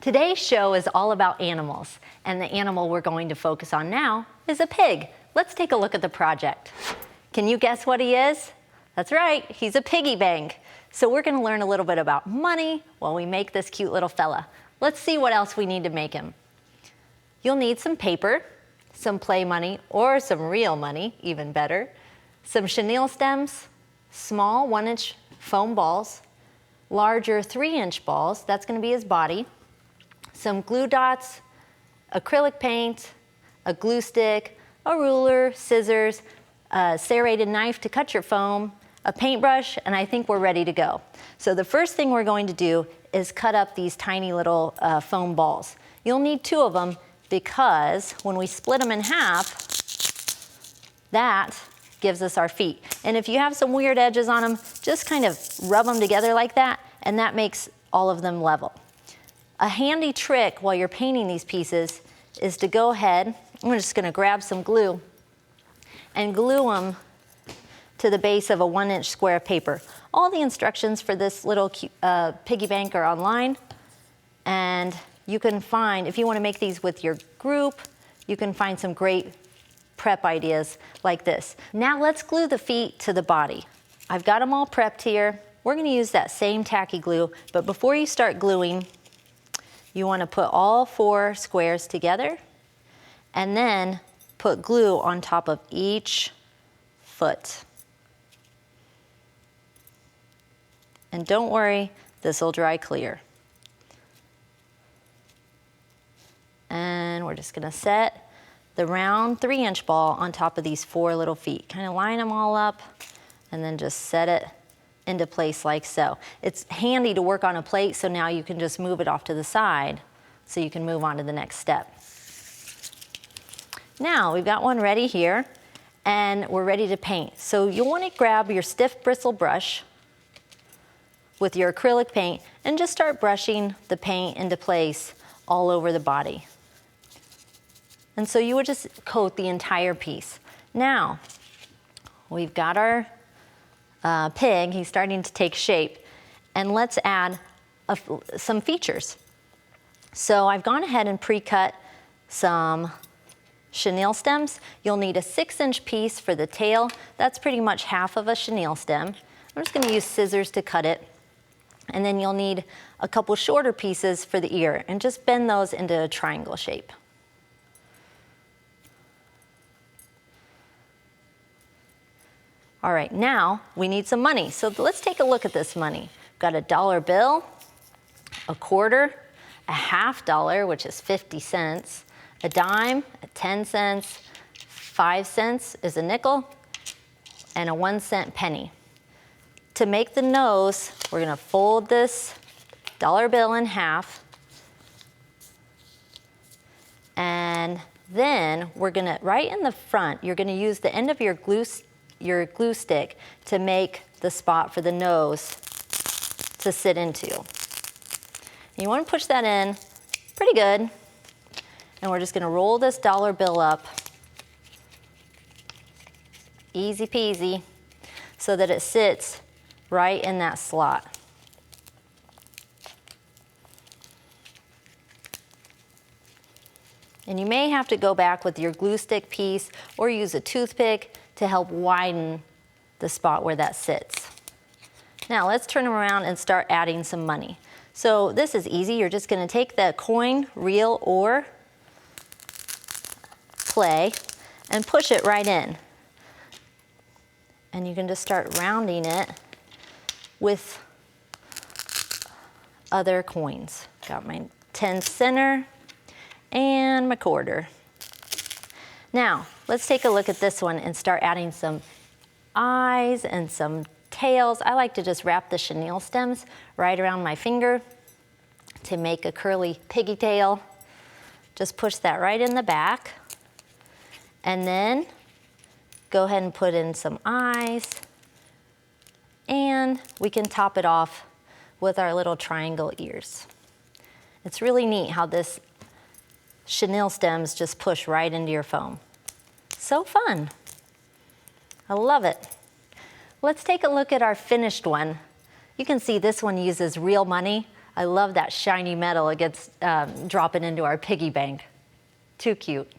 Today's show is all about animals, and the animal we're going to focus on now is a pig. Let's take a look at the project. Can you guess what he is? That's right, he's a piggy bank. So we're gonna learn a little bit about money while we make this cute little fella. Let's see what else we need to make him. You'll need some paper, some play money, or some real money, even better, some chenille stems, small 1-inch foam balls, larger 3-inch balls, that's gonna be his body, some glue dots, acrylic paint, a glue stick, a ruler, scissors, a serrated knife to cut your foam, a paintbrush, and I think we're ready to go. So the first thing we're going to do is cut up these tiny little foam balls. You'll need 2 of them because when we split them in half, that gives us our feet. And if you have some weird edges on them, just kind of rub them together like that, and that makes all of them level. A handy trick while you're painting these pieces is to go ahead, I'm just gonna grab some glue and glue them to the base of a 1-inch square of paper. All the instructions for this little piggy bank are online, and you can find, if you wanna make these with your group, you can find some great prep ideas like this. Now let's glue the feet to the body. I've got them all prepped here. We're gonna use that same tacky glue, but before you start gluing, you want to put all 4 squares together and then put glue on top of each foot. And don't worry, this will dry clear. And we're just going to set the round 3-inch ball on top of these 4 little feet. Kind of line them all up and then just set it into place like so. It's handy to work on a plate, so now you can just move it off to the side so you can move on to the next step. Now we've got one ready here and we're ready to paint. So you'll want to grab your stiff bristle brush with your acrylic paint and just start brushing the paint into place all over the body. And so you would just coat the entire piece. Now we've got our pig, he's starting to take shape, and let's add some features. So I've gone ahead and pre-cut some chenille stems. You'll need a 6-inch piece for the tail. That's pretty much half of a chenille stem. I'm just gonna use scissors to cut it. And then you'll need a couple shorter pieces for the ear, and just bend those into a triangle shape. All right, now we need some money. So let's take a look at this money. We've got a $1 bill, a quarter, a $50, which is 50 cents, a dime, a 10 cents, 5 cents is a nickel, and a 1-cent penny. To make the nose, we're gonna fold this $1 bill in half, and then we're gonna, right in the front, you're gonna use the end of your glue stick to make the spot for the nose to sit into. And you want to push that in pretty good. And we're just going to roll this $1 bill up, easy peasy, so that it sits right in that slot. And you may have to go back with your glue stick piece or use a toothpick to help widen the spot where that sits. Now let's turn them around and start adding some money. So this is easy. You're just gonna take the coin, real or play, and push it right in. And you can just start rounding it with other coins. Got my 10 center and my quarter. Now, let's take a look at this one and start adding some eyes and some tails. I like to just wrap the chenille stems right around my finger to make a curly piggy tail. Just push that right in the back. And then go ahead and put in some eyes. And we can top it off with our little triangle ears. It's really neat how this chenille stems just push right into your foam. So fun. I love it. Let's take a look at our finished one. You can see this one uses real money. I love that shiny metal. It gets dropping into our piggy bank. Too cute.